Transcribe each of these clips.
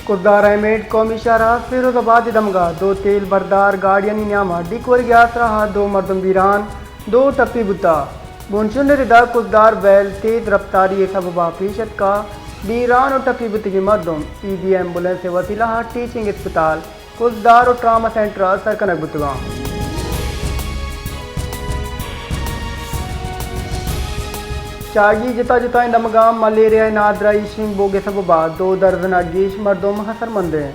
कुर्दार अहमेद कौमी शाहराह फिरोजाबाद दमगा दो तेल बरदार गाड़ियां न्यामा डिकोर ग्यास रहा दो मर्दम वीरान दो टप्पी बुता मुनशुन रिदा कुर्दार बैल तेज रफ्तारी सबबा फीसद का वीरान और टप्पी बुत की मर्दम ईदी एम्बुलेंस से वसीला टीचिंग अस्पताल कुर्दार और ट्रामा सेंटर सरकनक बुतगा चागी जिता जिता दमगा मलेरिया नादराई शिंगबोगे सबबा 2 दर्जन अगीश मर्दम हसरमंद हैं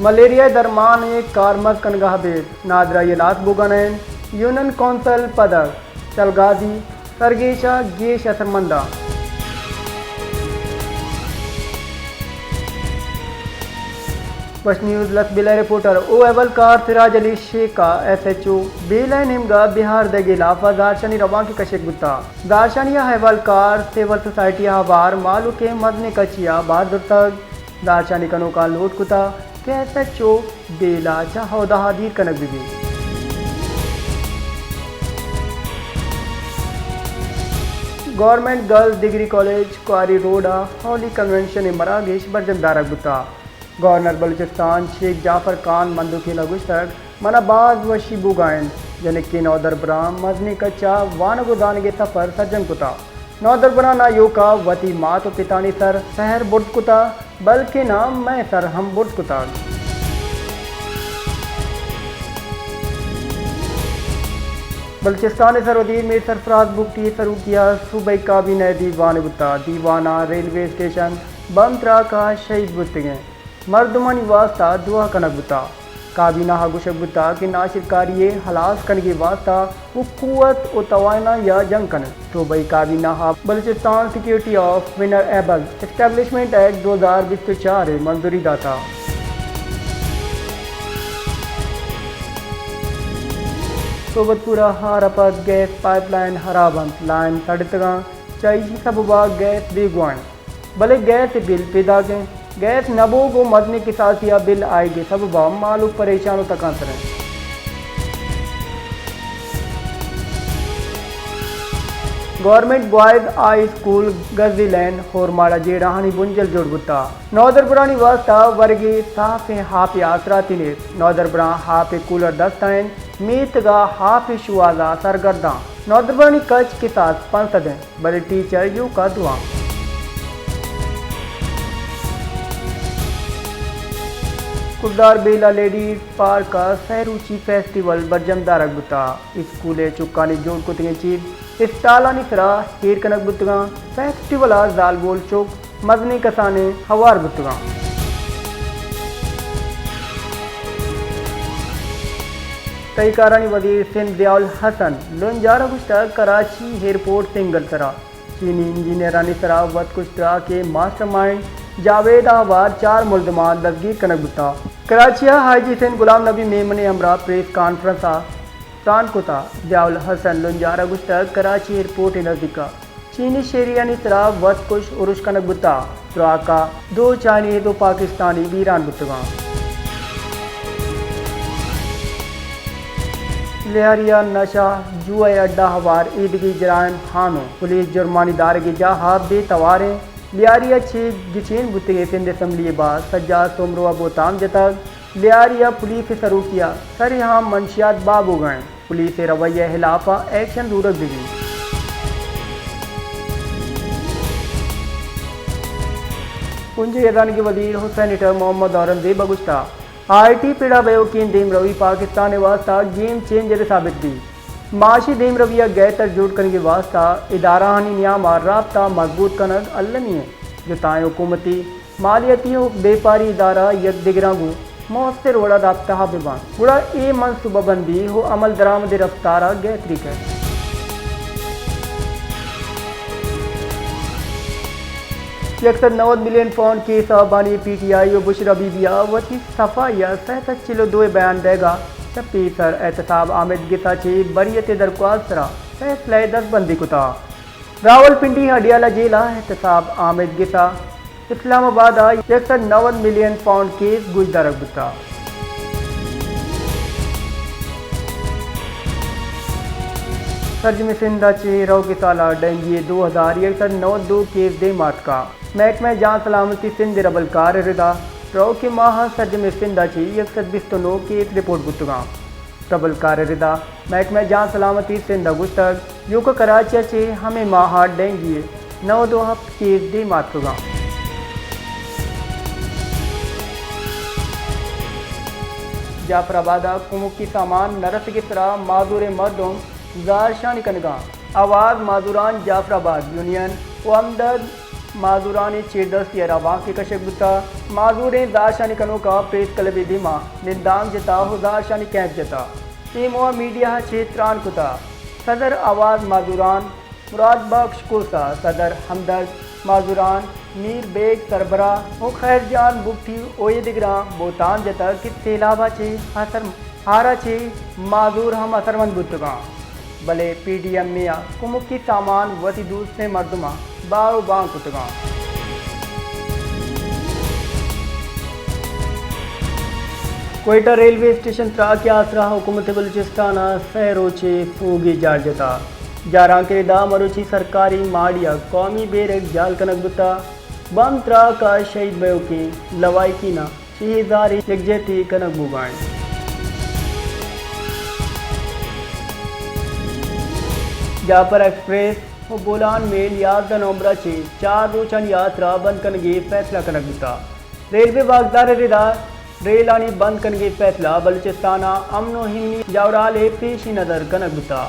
मलेरिया दरमान एक कारमज कनगाह बेद नादराई लात बुगन यूनियन कौंसल पदक चलगाजी सरगेशा गेश असरमंदा बस न्यूज़ लस बिला रिपोर्टर ओ एवलकार सिराज अली शेख का SHO बेला निमगा बिहार दगिलाफा दारशानी रवा की कशक बुता दारशानिया हैवलकार सिविल सोसाइटी हवार मालू के मदने कचिया बहादुर तक दारशानी कनो का लोट कुता के SHO बेला चाहोदा हादीर कनक बिबी गवर्नमेंट गर्ल्स डिग्री कॉलेज क्वारी रोडा हॉली कन्वेंशन मरागेश बरजमदारक बुता गवर्नर बलूचिस्तान शेख जाफर खान मंदुकी नगुस्तक मनाबाज व शिबुगाइन जनके नौदर ब्राम मजनी कच्चा वानगुदान के सफर सज्जन कुता नौदर बरा ना योका वती मात व पितानी सर शहर बुर्द कुता बल्कि नाम मैं सर हम बुर्द कुता बलूचिस्तान सरवदीर में सरफराज बुकटी सरू किया सूबाई काबीना दीवान बुता दीवाना रेलवे स्टेशन बम त्रा का शहीद बुतगे मर्दमानी वास्ता दुआ कनक बुता काबीना गुशक बुता कि नाशिरकारी हलास कन के वास्ता वो कुत व तवाना या जंग कन तो भाई काबीना Balochistan security of winner able establishment act 2024 मंजूरी दाता सोबतपुरा हारापत गैस पाइपलाइन हराबंद लाइन सड़तगा चाहिए सबबा गैस बेगुआन भले गैस बिल पैदा के गैस नबो को मदने के साथ या बिल आएगी सब मालू परेशानों तक आंसर है गवर्नमेंट बॉयज हाई स्कूल गजीलैंड होरमाड़ा जेड़ाहानी बुंजल जोड़बुता नौदर बुरानी वास्ता वर्गे साफ हाफ आसरा तिने नौदर बुरा हाफ कूलर दस्तान मीतगा हाफ शुआजा सरगर्दा नौदर बुरानी कच के साथ पंसद बड़े टीचर यू का दुआ कुर्दार बेला लेडीज पार्क का सहरूची फेस्टिवल बरजमदारक बुता स्कूले चुक्कानी जोड़ कुतिगे चीज इस्तालानी सरा हीर कनक बुतगा फेस्टिवल जाल गोल चौक मजनी कसाने हवार बुतगा कई कारानी वजीर सिंध दयाल हसन लुंजारा गुश्ता कराची एयरपोर्ट सिंगल सरा चीनी इंजीनियरानी सरा वत कुश्ता के मास्टरमाइंड जावेद आवार 4 मुलजमान दसगीर कनक बुता कराचिया हाजी सिंध गुलाम नबी मेमने अमरा प्रेस कॉन्फ्रेंस तान कुता दयाल हसन लुंजारा गुश्तक कराची एयरपोर्ट नजदीका चीनी शेरियानी सरा वत कुश उरुश कनक बुता का 2 चाइनीज 2 पाकिस्तानी वीरान बुतगा लिहारिया नशा जुआ अड्डा हवार ईदगी जराइम हानो पुलिस जुर्मानीदार की जहा बेतवारें लियारिया छे गिचेन बुतगे सिंध असम्बली बाद सज्जाद सोमरोआ बोताम जतक लियारिया पुलिस सरू किया सर यहाँ मंशियात बाब हो गए पुलिस रवैया हिलाफा एक्शन जरूरत दिगी पुंज यदान के वजीर हो सेनेटर मोहम्मद औरंगजेब अगुस्ता IT पेड़ा बयो केन देम रवि पाकिस्तान वास्ता गेम चेंजर साबित दी माशी देम रविया गैर तरजोड़ करने के वास्ता इदारानी नियाम और राबता मजबूत कनक अलमी है जुताएँ हुकूमती मालियती व्यापारी इदारा यक दिगरागू मौसर वड़ा राबता हाबिबान बड़ा ए मनसूबाबंदी हो अमल दरामद रफ्तारा गैर तरीका यकसर 90 मिलियन पाउंड के साहबानी PTI और बुशरा बीबिया वती सफाइया 67 किलो 2 बयान देगा चप्पी सर एहतसाब आमिद गिसा ची बरियत दरख्वास्त सरा फैसला दस्तबंदी कुता रावलपिंडी हडियाला जेला एहतसाब आमिद गिसा इस्लामाबाद 190 मिलियन पाउंड केस गुजदारक बुता सर्जमी सिंधाचे रोगी साला डेंगी 2092 केस दे मात का महकमा जान सलामती सिंध रबलकार रिदा रो के माह सज्जम सिंधाची 129 केस रिपोर्ट गुत्तगा प्रबल कार्यरिदा महकमा जान सलामती सिंधा गुस्तक युक कराची हमें माह डेंगी 9 केस दे मातुगा जाफराबाद कुमुकी सामान नरस की तरह माजूर मर्दों जार शानी कनगा आवाज़ माजूरान जाफराबाद यूनियन व हमदर्द माजूरान चेदस या रवाक के कशक गुता माजूर जार शानी कनों का प्रेस क्लब दिमा निंदांग जता हो जार शानी कैंप जता टीमो मीडिया क्षेत्रान कुता सदर आवाज़ माजूरान मुराद बख्श कोसा सदर हमदर्द माजूरान मीर बेग सरबरा ओ खैर जान बुकथी ओये दिगरा बोतान जता कि सैलाबा चे असर हारा चे माजूर हम असरमंद बुतगा भले पीडीएम मिया कुमुकी सामान वती दूसरे मर्दमा बाव बांग कुतगा कोयटा रेलवे स्टेशन त्रा के आसरा हुकूमत बलूचिस्तान सहरोचे फूगी जार जता जारा के दा मरुची सरकारी माड़िया कौमी बेरक जाल कनक बुता बम त्रा का शहीद बयो की लवाई की ना शहीदारी यकजहती कनक बुगाएं जापर एक्सप्रेस वो बोलान मेल याद नवंबर से 4 रोचन यात्रा बंद करने फैसला कनक बुता रेलवे वागदार रिदा रेल आनी बंद करने फैसला बलूचिस्ताना अमनो हिमनी जावराले पेशी नजर कनक बुता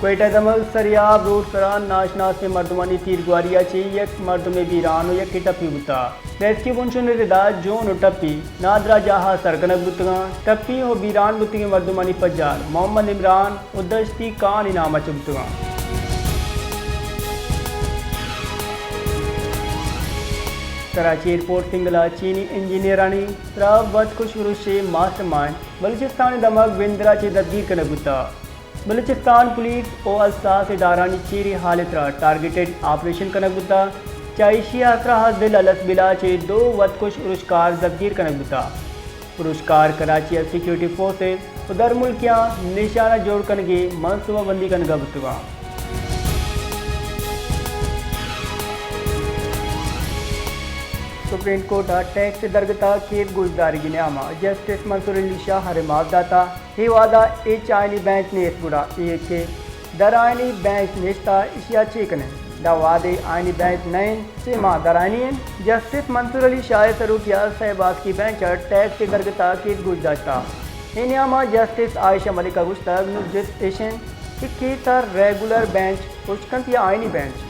कोयटा दमल सरियाब रोड सरान नाशना से मर्दमानी तीर ग्वारिया चे यक मर्द में बीरान यक की टप्पी बुता रेस्क्यू पुंशन रिदा जोन टप्पी नादरा जहा सरकनक बुतगा टप्पी हो बीरान बुतगे मर्दमानी फज्जार मोहम्मद इमरान उदश्ती कान इनामा चुबतगा कराची एयरपोर्ट सिंगला चीनी इंजीनियरानी त्राव वत खुशुरुशे मास्टरमाइंड बलूचिस्तान दमक विंद्रा चे ददगीर कनक बुता बलूचिस्तान पुलिस ओ असास इदारानी चीरी हालत टारगेटेड ऑपरेशन कनक बुता चाइशी असरा हजदिल अलस बिला चे 2 वतकुश पुरस्कार जबगीर कनक बुता पुरस्कार कराची सिक्योरिटी फोर्सेस उधर मुल्कियाँ निशाना जोड़ कनगे मनसूबाबंदी कनगा बुतगा सुप्रीम कोर्ट टैक्स दरगता केस गुजदारी गिनामा जस्टिस मंसूर अली शाह हरे मावदाता ही वादा एच आईनी बेंच ने बुरा ए के दरायनी बेंच नेस्ता इशिया चेकने दावादे आईनी बेंच नैन से मा दरायनी जस्टिस मंसूर अली शाह सरूकिया सहबाज की बेंच टैक्स दरगता केस गुजदाता इनामा जस्टिस आयशा मलिका गुश्तग नुजित स्टेशन के रेगुलर बेंच उचकंत या आईनी बेंच